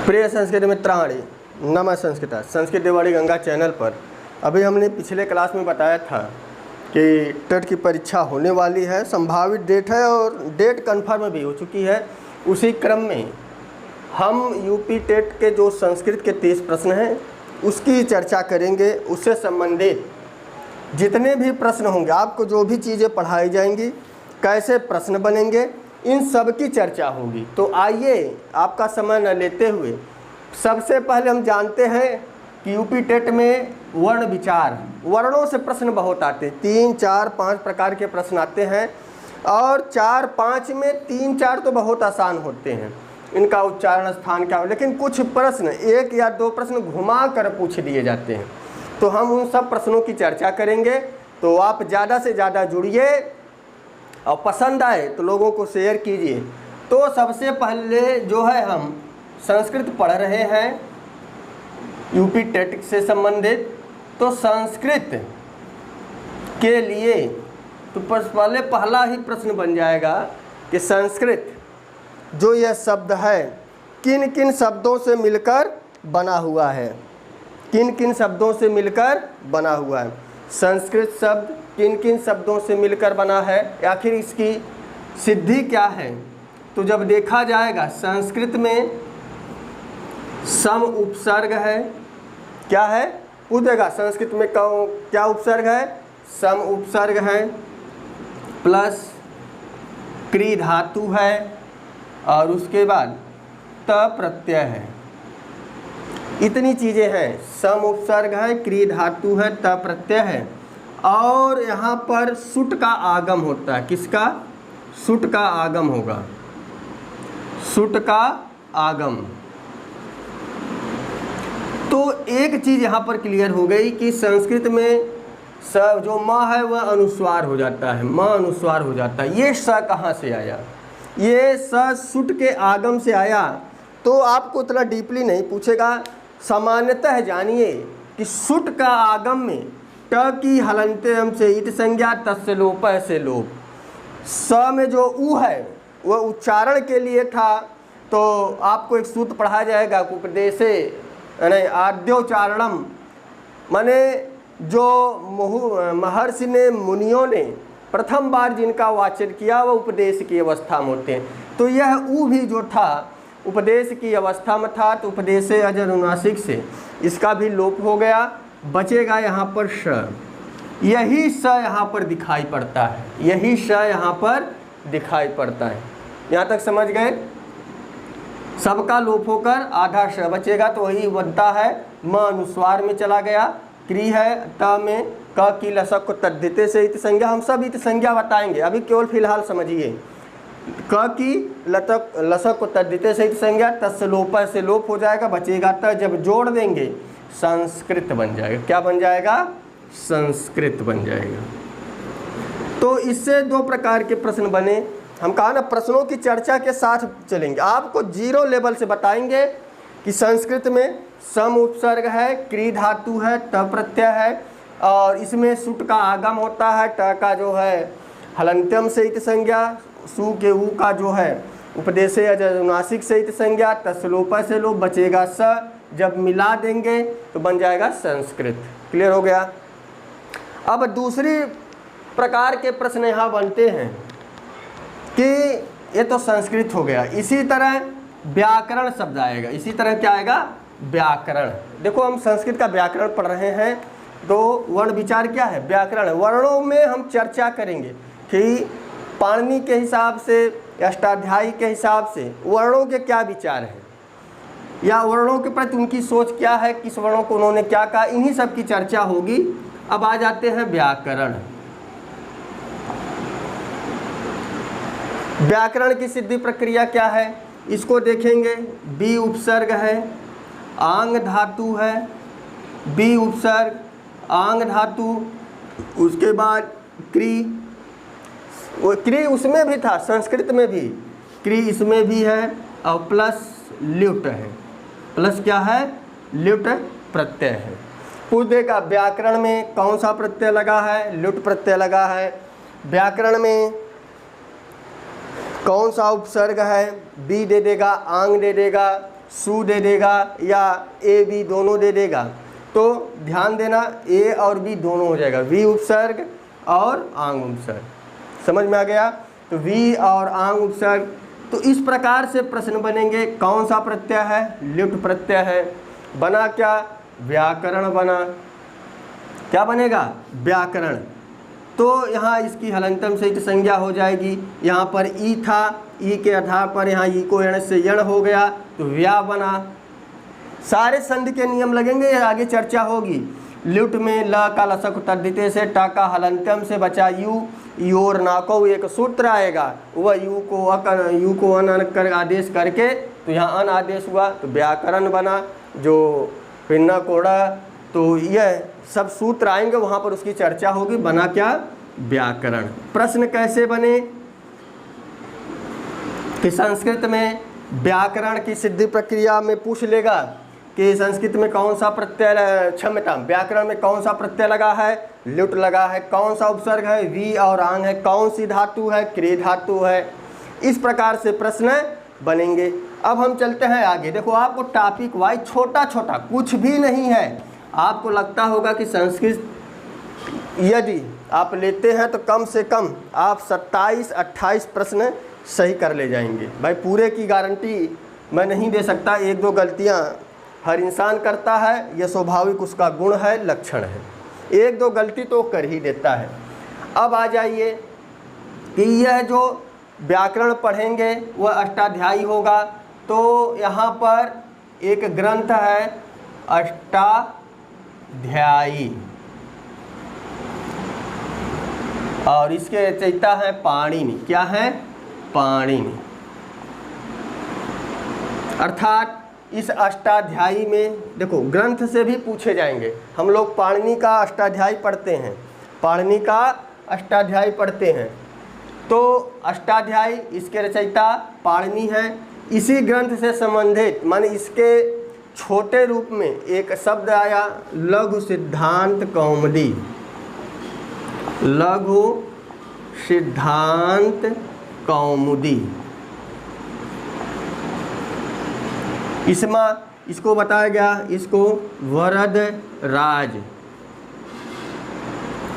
प्रिय संस्कृत मित्राणि, नमः संस्कृता संस्कृत दिवाड़ी गंगा चैनल पर अभी हमने पिछले क्लास में बताया था कि टेट की परीक्षा होने वाली है, संभावित डेट है और डेट कंफर्म भी हो चुकी है। उसी क्रम में हम यूपी टेट के जो संस्कृत के 30 प्रश्न हैं उसकी चर्चा करेंगे। उससे संबंधित जितने भी प्रश्न होंगे, आपको जो भी चीज़ें पढ़ाई जाएंगी, कैसे प्रश्न बनेंगे, इन सब की चर्चा होगी। तो आइए आपका समय न लेते हुए सबसे पहले हम जानते हैं कि यूपी टेट में वर्ण विचार, वर्णों से प्रश्न बहुत आते हैं। 3, 4, 5 प्रकार के प्रश्न आते हैं और 4, 5 में 3, 4 तो बहुत आसान होते हैं, इनका उच्चारण स्थान क्या हो, लेकिन कुछ प्रश्न 1 या 2 प्रश्न घुमा कर पूछ दिए जाते हैं। तो हम उन सब प्रश्नों की चर्चा करेंगे। तो आप ज़्यादा से ज़्यादा जुड़िए और पसंद आए तो लोगों को शेयर कीजिए। तो सबसे पहले जो है हम संस्कृत पढ़ रहे हैं यूपी टेट से संबंधित। तो संस्कृत के लिए तो पहले पहला ही प्रश्न बन जाएगा कि संस्कृत जो यह शब्द है किन किन शब्दों से मिलकर बना हुआ है, किन किन शब्दों से मिलकर बना हुआ है। संस्कृत शब्द किन किन शब्दों से मिलकर बना है, आखिर इसकी सिद्धि क्या है। तो जब देखा जाएगा संस्कृत में सम उपसर्ग है, क्या है पूछेगा संस्कृत में क्या उपसर्ग है, सम उपसर्ग है, प्लस क्री धातु है और उसके बाद त प्रत्यय है। इतनी चीज़ें हैं, सम उपसर्ग है, क्री धातु है, त प्रत्यय है और यहाँ पर सुट का आगम होता है। किसका? सुट का आगम होगा, सुट का आगम। तो एक चीज़ यहाँ पर क्लियर हो गई कि संस्कृत में स जो म है वह अनुस्वार हो जाता है, म अनुस्वार हो जाता है। ये स कहाँ से आया? ये स सुट के आगम से आया। तो आपको उतना डीपली नहीं पूछेगा, सामान्यतः जानिए कि सुट का आगम में ट की हलंत्यम से इत संज्ञा तस्य लोप से लोप। स में जो उ है वह उच्चारण के लिए था। तो आपको एक सूत्र पढ़ाया जाएगा उपदेशे यानी आद्योच्चारणम, माने जो महर्षि ने मुनियों ने प्रथम बार जिनका वाचन किया वह उपदेश की अवस्था में होते हैं। तो यह उ भी जो था उपदेश की अवस्था में था, तो उपदेशे अजर अनुनासिक से इसका भी लोप हो गया, बचेगा यहाँ पर श। यही स यहाँ पर दिखाई पड़ता है, यही स यहाँ पर दिखाई पड़ता है। यहाँ तक समझ गए? सबका लोप होकर आधा श बचेगा, तो वही बनता है म अनुस्वार में चला गया। क्री है त में क की लसक को तद्धिते से इत संज्ञा, हम सब इत संज्ञा बताएंगे, अभी केवल फिलहाल समझिए। क की लसक को तद्धिते से इत संज्ञा, तस्य लोप से लोप हो जाएगा, बचेगा त। जब जोड़ देंगे संस्कृत बन जाएगा। क्या बन जाएगा? संस्कृत बन जाएगा। तो इससे 2 प्रकार के प्रश्न बने। हम कहा ना प्रश्नों की चर्चा के साथ चलेंगे, आपको 0 लेवल से बताएंगे कि संस्कृत में सम उपसर्ग है, क्री धातु है, त प्रत्यय है और इसमें सुट का आगम होता है। ट का जो है हलंत्यम से इत संज्ञा, सु के उ का जो है उपदेशे अनुनासिक से इत संज्ञा, तस्लोप से लोप, बचेगा स। जब मिला देंगे तो बन जाएगा संस्कृत। क्लियर हो गया? अब दूसरी प्रकार के प्रश्न यहाँ बनते हैं कि ये तो संस्कृत हो गया, इसी तरह व्याकरण शब्द आएगा। इसी तरह क्या आएगा? व्याकरण। देखो हम संस्कृत का व्याकरण पढ़ रहे हैं, तो वर्ण विचार क्या है? व्याकरण। वर्णों में हम चर्चा करेंगे कि पाणिनि के हिसाब से, अष्टाध्यायी के हिसाब से वर्णों के क्या विचार हैं या वर्णों के प्रति उनकी सोच क्या है, किस वर्णों को उन्होंने क्या कहा, इन्हीं सब की चर्चा होगी। अब आ जाते हैं व्याकरण। व्याकरण की सिद्धि प्रक्रिया क्या है इसको देखेंगे। बी उपसर्ग है, आंग धातु है, बी उपसर्ग आंग धातु, उसके बाद क्री, वो क्री उसमें भी था, संस्कृत में भी क्री इसमें भी है और प्लस ल्युट है। प्लस क्या है? ल्युट प्रत्यय है। पूछ देगा व्याकरण में कौन सा प्रत्यय लगा है? ल्युट प्रत्यय लगा है। व्याकरण में कौन सा उपसर्ग है? बी दे देगा, आंग दे देगा, सु दे देगा या ए बी दोनों दे देगा। तो ध्यान देना ए और बी दोनों हो जाएगा, वी उपसर्ग और आंग उपसर्ग। समझ में आ गया? तो वी और आंग उपसर्ग। तो इस प्रकार से प्रश्न बनेंगे। कौन सा प्रत्यय है? लिप्त प्रत्यय है। बना क्या? व्याकरण बना। क्या बनेगा? व्याकरण। तो यहाँ इसकी हलंतम सहित संज्ञा हो जाएगी। यहाँ पर ई था, ई के आधार पर यहाँ ई को यण से यण हो गया, तो व्या बना। सारे संधि के नियम लगेंगे, आगे चर्चा होगी। लुट में ल का लसक तद्धिते से टा का हलंत्यम से बचा यू, योर नाको एक सूत्र आएगा, वह यू को अन कर आदेश करके, तो यहाँ अन आदेश हुआ तो व्याकरण बना। जो पिन्ना कोड़ा, तो यह सब सूत्र आएंगे, वहाँ पर उसकी चर्चा होगी। बना क्या? व्याकरण। प्रश्न कैसे बने कि संस्कृत में व्याकरण की सिद्धि प्रक्रिया में पूछ लेगा कि संस्कृत में कौन सा प्रत्यय, क्षमता व्याकरण में कौन सा प्रत्यय लगा है? लुट लगा है। कौन सा उपसर्ग है? वी और आंग है। कौन सी धातु है? क्रिय धातु है। इस प्रकार से प्रश्न बनेंगे। अब हम चलते हैं आगे। देखो आपको टॉपिक वाइज छोटा छोटा कुछ भी नहीं है। आपको लगता होगा कि संस्कृत यदि आप लेते हैं तो कम से कम आप 27-28 प्रश्न सही कर ले जाएंगे। भाई पूरे की गारंटी मैं नहीं दे सकता, एक दो गलतियां हर इंसान करता है, यह स्वाभाविक उसका गुण है, लक्षण है। एक दो गलती तो कर ही देता है। अब आ जाइए कि यह जो व्याकरण पढ़ेंगे वह अष्टाध्यायी होगा। तो यहाँ पर एक ग्रंथ है अष्टाध्यायी और इसके रचयिता है पाणिनि। क्या है? पाणिनि। अर्थात इस अष्टाध्यायी में देखो ग्रंथ से भी पूछे जाएंगे। हम लोग पाणिनि का अष्टाध्यायी पढ़ते हैं, पाणिनि का अष्टाध्यायी पढ़ते हैं। तो अष्टाध्यायी इसके रचयिता पाणिनि है। इसी ग्रंथ से संबंधित माने इसके छोटे रूप में एक शब्द आया लघु सिद्धांत कौमुदी। लघु सिद्धांत कौमुदी। इसको बताया गया, इसको वरदराज,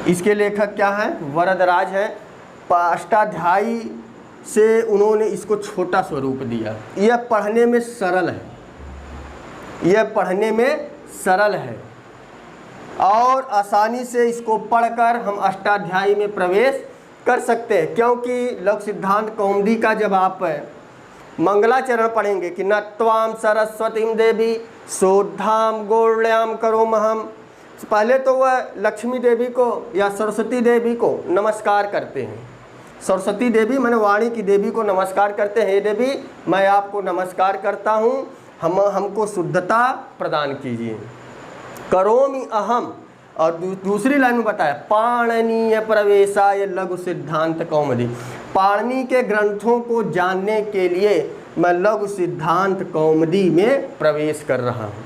इसके लेखक क्या है? वरदराज है। अष्टाध्यायी से उन्होंने इसको छोटा स्वरूप दिया। यह पढ़ने में सरल है, यह पढ़ने में सरल है और आसानी से इसको पढ़कर हम अष्टाध्यायी में प्रवेश कर सकते हैं। क्योंकि लघु सिद्धांत कौमुदी का जब आप मंगलाचरण पढ़ेंगे कि नत्वाम सरस्वतीम देवी शोद्धाम गौरल्याम करोमहम, पहले तो वह लक्ष्मी देवी को या सरस्वती देवी को नमस्कार करते हैं। सरस्वती देवी माने वाणी की देवी को नमस्कार करते हैं। हे देवी मैं आपको नमस्कार करता हूँ, हमको शुद्धता प्रदान कीजिए। करोमि अहम। और दूसरी लाइन में बताया पाणनीय प्रवेशाय लघु सिद्धांत कौमुदी। पाणिनि के ग्रंथों को जानने के लिए मैं लघु सिद्धांत कौमुदी में प्रवेश कर रहा हूँ।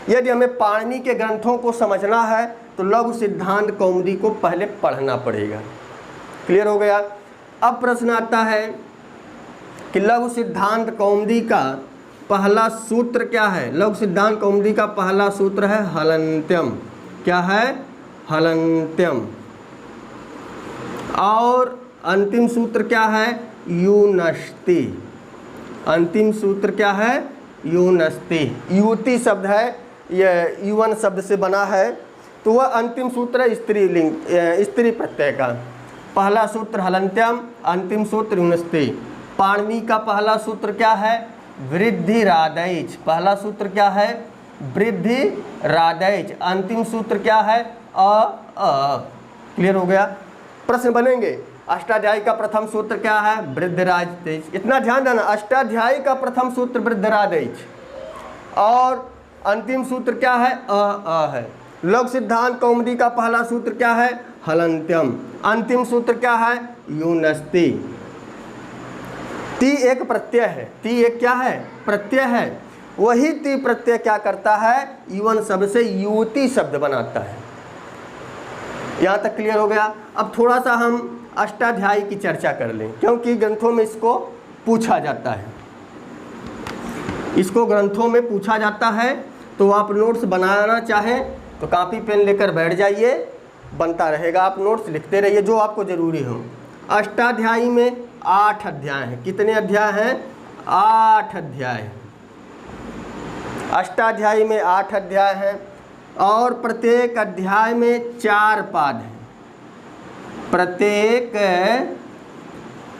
यदि हमें पाणिनि के ग्रंथों को समझना है तो लघु सिद्धांत कौमुदी को पहले पढ़ना पड़ेगा। क्लियर हो गया? अब प्रश्न आता है कि लघु सिद्धांत कौमुदी का पहला सूत्र क्या है? लघु सिद्धांत कौमुदी का पहला सूत्र है हलन्त्यम। क्या है? हलन्त्यम। और अंतिम सूत्र क्या है? यूनस्ति। अंतिम सूत्र क्या है? यूनस्ति। युति शब्द है, यह युवन शब्द से बना है, तो वह अंतिम सूत्र है स्त्रीलिंग, स्त्री प्रत्यय का। पहला सूत्र हलन्त्यम, अंतिम सूत्र यूनस्ति। पाणिनि का पहला सूत्र क्या है? वृद्धिरादैच। पहला सूत्र क्या है? वृद्धिरादैच। अंतिम सूत्र क्या है? अ। क्लियर हो गया? प्रश्न बनेंगे। अष्टाध्यायी का प्रथम सूत्र क्या है? वृद्धिरादैच। इतना ध्यान देना, अष्टाध्यायी का प्रथम सूत्र वृद्धिरादैच और अंतिम सूत्र क्या है? अ है। लघु सिद्धांत कौमुदी का पहला सूत्र क्या है? हलन्त्यम। अंतिम सूत्र क्या है? यूनस्ति। ती एक प्रत्यय है। ती एक क्या है? प्रत्यय है। वही ती प्रत्यय क्या करता है? युवन शब्द से युति शब्द बनाता है। यहाँ तक क्लियर हो गया? अब थोड़ा सा हम अष्टाध्यायी की चर्चा कर लें, क्योंकि ग्रंथों में इसको पूछा जाता है। इसको ग्रंथों में पूछा जाता है, तो आप नोट्स बनाना चाहें तो कापी पेन लेकर बैठ जाइए, बनता रहेगा, आप नोट्स लिखते रहिए जो आपको ज़रूरी हो। अष्टाध्यायी में 8 अध्याय हैं। कितने अध्याय हैं? 8 अध्याय हैं। अष्टाध्यायी में 8 अध्याय हैं और प्रत्येक अध्याय में 4 पाद हैं। प्रत्येक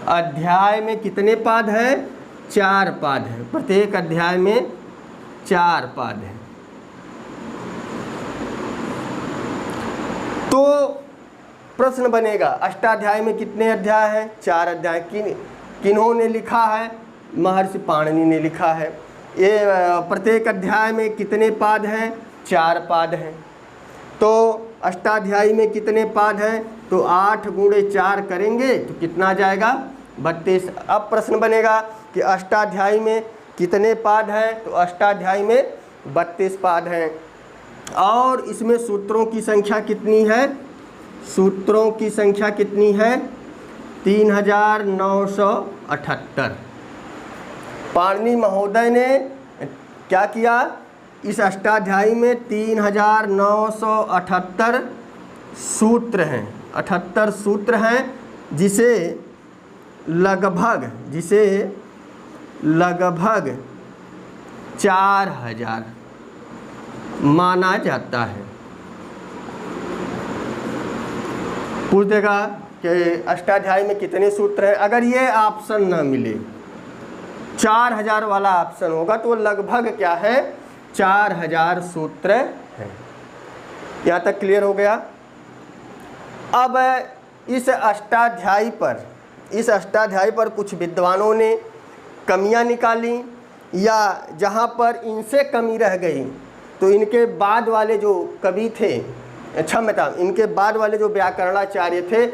अध्याय में कितने पाद हैं? 4 पाद हैं। प्रत्येक अध्याय में 4 पाद हैं। तो प्रश्न बनेगा, अष्टाध्याय में कितने अध्याय हैं? 4 अध्याय। किन्होंने लिखा है? महर्षि पाणिनि ने लिखा है। ये प्रत्येक अध्याय में कितने पाद हैं? 4 पाद हैं। तो अष्टाध्यायी में कितने पाद हैं? तो 8 गुणे 4 करेंगे तो कितना आ जाएगा? 32। अब प्रश्न बनेगा कि अष्टाध्यायी में कितने पाद हैं? तो अष्टाध्यायी में 32 पाद हैं। और इसमें सूत्रों की संख्या कितनी है? सूत्रों की संख्या कितनी है? 3978। पाणिनि महोदय ने क्या किया? इस अष्टाध्यायी में 3978 सूत्र हैं, 78 सूत्र हैं, जिसे लगभग 4000 माना जाता है। पूछ देगा कि अष्टाध्यायी में कितने सूत्र हैं। अगर ये ऑप्शन ना मिले, 4000 वाला ऑप्शन होगा, तो लगभग क्या है? 4000 सूत्र हैं। यहाँ तक क्लियर हो गया। अब इस अष्टाध्यायी पर कुछ विद्वानों ने कमियां निकाली, या जहाँ पर इनसे कमी रह गई तो इनके बाद वाले जो कवि थे, इनके बाद वाले जो व्याकरणाचार्य थे,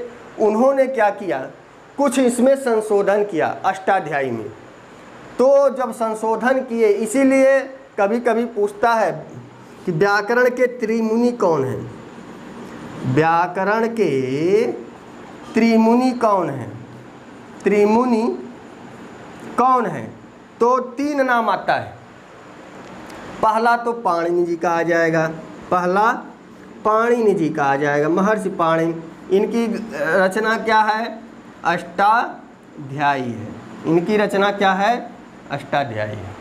उन्होंने क्या किया? कुछ इसमें संशोधन किया अष्टाध्यायी में। तो जब संशोधन किए, इसीलिए कभी कभी पूछता है कि व्याकरण के त्रिमुनि कौन हैं? व्याकरण के त्रिमुनि कौन हैं? त्रिमुनि कौन है? तो 3 नाम आता है। पहला तो पाणिनि जी का आ जाएगा, महर्षि पाणिनि। इनकी रचना क्या है? अष्टाध्यायी है। इनकी रचना क्या है? अष्टाध्यायी है।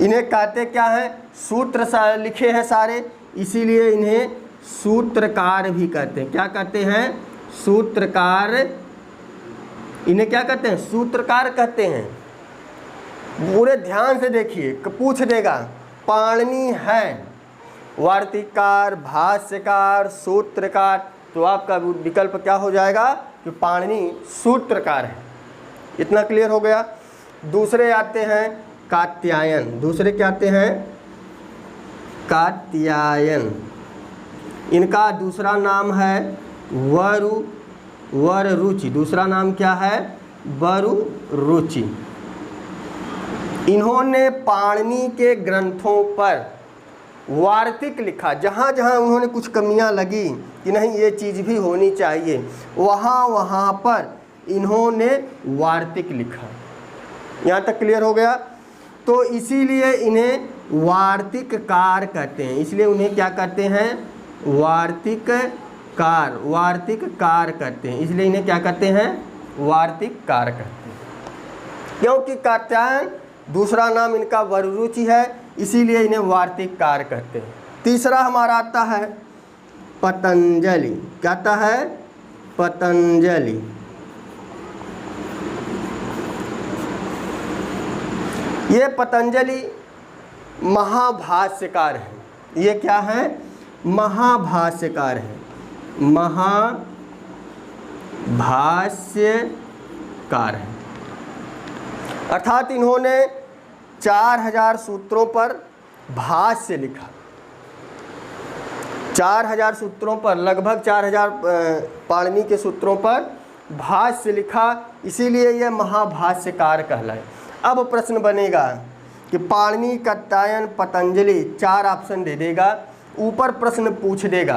इन्हें कहते क्या हैं? सूत्र लिखे हैं सारे, इसीलिए इन्हें सूत्रकार भी कहते हैं। क्या कहते हैं? सूत्रकार। इन्हें क्या कहते हैं? सूत्रकार कहते हैं। पूरे ध्यान से देखिए, पूछ देगा पाणिनि है वार्तिककार, भाष्यकार, सूत्रकार, तो आपका विकल्प क्या हो जाएगा? कि पाणिनि सूत्रकार है। इतना क्लियर हो गया। दूसरे आते हैं कात्यायन। दूसरे क्या आते हैं? कात्यायन। इनका दूसरा नाम है वररुचि। दूसरा नाम क्या है? वररुचि। इन्होंने पाणिनि के ग्रंथों पर वार्तिक लिखा। जहाँ जहाँ उन्होंने कुछ कमियां लगी कि नहीं ये चीज़ भी होनी चाहिए, वहाँ पर इन्होंने वार्तिक लिखा। यहाँ तक क्लियर हो गया। तो इसीलिए इन्हें वार्तिककार कहते हैं। इसलिए उन्हें क्या कहते हैं? वार्तिककार कहते हैं। इसलिए इन्हें क्या कहते हैं? वार्तिककार कहते हैं। क्योंकि कात्यायन दूसरा नाम इनका वररुचि है, इसीलिए इन्हें वार्तिककार कहते हैं। तीसरा हमारा आता है पतंजलि। क्या आता है? पतंजलि। ये पतंजलि महाभाष्यकार हैं। ये क्या है? महाभाष्यकार हैं। महाभाष्यकार हैं। अर्थात इन्होंने 4000 सूत्रों पर भाष्य लिखा। 4000 सूत्रों पर, लगभग 4000 पाणिनि के सूत्रों पर भाष्य लिखा, इसीलिए यह महाभाष्यकार कहलाए। अब प्रश्न बनेगा कि पाणिनि, कात्यायन, पतंजलि, 4 ऑप्शन दे देगा। ऊपर प्रश्न पूछ देगा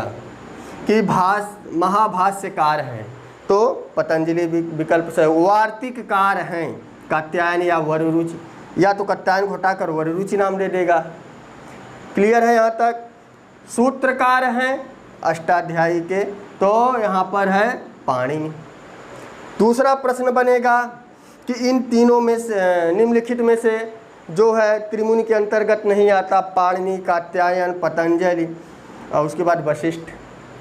कि महाभाष्यकार हैं, तो पतंजलि विकल्प से। वार्तिककार हैं कात्यायन या वररुचि, या तो कात्यायन को हटाकर वररुचि नाम दे देगा। क्लियर है यहाँ तक? सूत्रकार हैं अष्टाध्यायी के, तो यहाँ पर है पाणिनि। दूसरा प्रश्न बनेगा कि इन तीनों में से, निम्नलिखित में से जो है त्रिमुनि के अंतर्गत नहीं आता, पाणिनि, कात्यायन, पतंजलि और उसके बाद वशिष्ठ,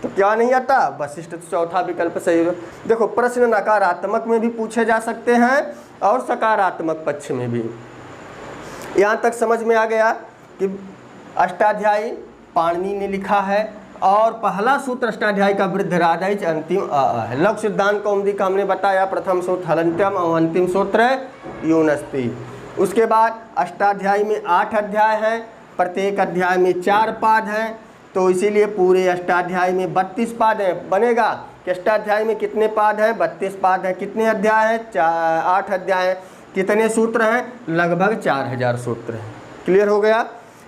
तो क्या नहीं आता? वशिष्ठ। तो चौथा विकल्प सही है। देखो प्रश्न नकारात्मक में भी पूछे जा सकते हैं और सकारात्मक पक्ष में भी। यहाँ तक समझ में आ गया कि अष्टाध्यायी पाणिनि ने लिखा है और पहला सूत्र अष्टाध्यायी का वृद्धरादैच अंतिम अ है। लघु सिद्धांत कौमुदी का हमने बताया, प्रथम सूत्र हलन्त्यम और अंतिम सूत्र यूनस्ति। उसके बाद अष्टाध्यायी में 8 अध्याय हैं, प्रत्येक अध्याय में 4 पाद हैं, तो इसीलिए पूरे अष्टाध्यायी में 32 पाद हैं। बनेगा कि अष्टाध्यायी में कितने पाद हैं? 32 पाद हैं। कितने अध्याय हैं? 8 अध्याय हैं। कितने सूत्र हैं? लगभग 4000 सूत्र हैं। क्लियर हो गया?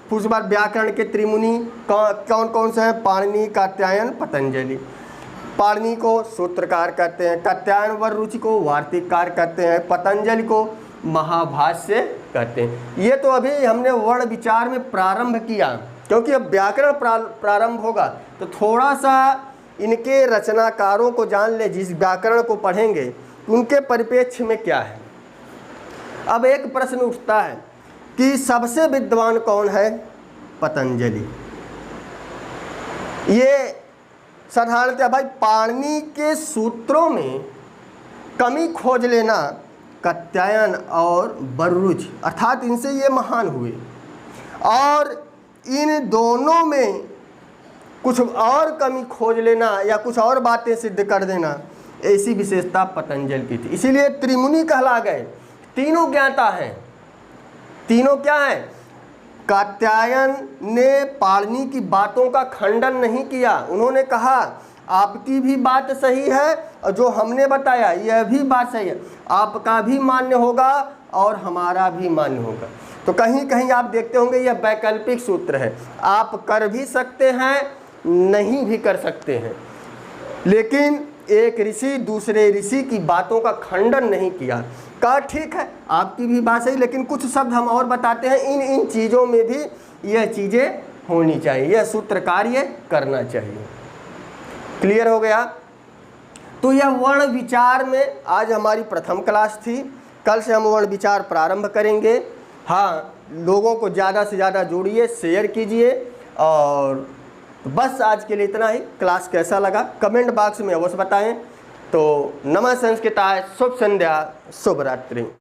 फिर उसके बाद व्याकरण के त्रिमुनि कौन कौन से हैं? पाणिनि, कात्यायन, पतंजलि। पाणिनि को सूत्रकार कहते हैं, कात्यायन वररुचि को वार्तिककार कहते हैं, पतंजलि को महाभाष्य कहते हैं। ये तो अभी हमने वर्ण विचार में प्रारंभ किया, क्योंकि अब व्याकरण प्रारंभ होगा तो थोड़ा सा इनके रचनाकारों को जान ले। जिस व्याकरण को पढ़ेंगे उनके परिप्रेक्ष्य में क्या है। अब एक प्रश्न उठता है कि सबसे विद्वान कौन है? पतंजलि। ये साधारणतः भाई पाणिनि के सूत्रों में कमी खोज लेना कात्यायन और वररुचि, अर्थात इनसे ये महान हुए, और इन दोनों में कुछ और कमी खोज लेना या कुछ और बातें सिद्ध कर देना, ऐसी विशेषता पतंजलि की थी। इसीलिए त्रिमुनि कहला गए। तीनों ज्ञाता हैं। तीनों क्या हैं? कात्यायन ने पाणिनि की बातों का खंडन नहीं किया। उन्होंने कहा आपकी भी बात सही है और जो हमने बताया यह भी बात सही है, आपका भी मान्य होगा और हमारा भी मान्य होगा। तो कहीं कहीं आप देखते होंगे यह वैकल्पिक सूत्र है, आप कर भी सकते हैं, नहीं भी कर सकते हैं, लेकिन एक ऋषि दूसरे ऋषि की बातों का खंडन नहीं किया। कहा ठीक है आपकी भी बात सही, लेकिन कुछ शब्द हम और बताते हैं, इन चीज़ों में भी यह चीज़ें होनी चाहिए, यह सूत्र कार्य करना चाहिए। क्लियर हो गया? तो यह वर्ण विचार में आज हमारी प्रथम क्लास थी। कल से हम वर्ण विचार प्रारंभ करेंगे। हाँ, लोगों को ज़्यादा से ज़्यादा जोड़िए, शेयर कीजिए, और बस आज के लिए इतना ही। क्लास कैसा लगा कमेंट बॉक्स में अवश्य बताएं। तो नमः संस्कृताय, शुभ संध्या, शुभ रात्रि।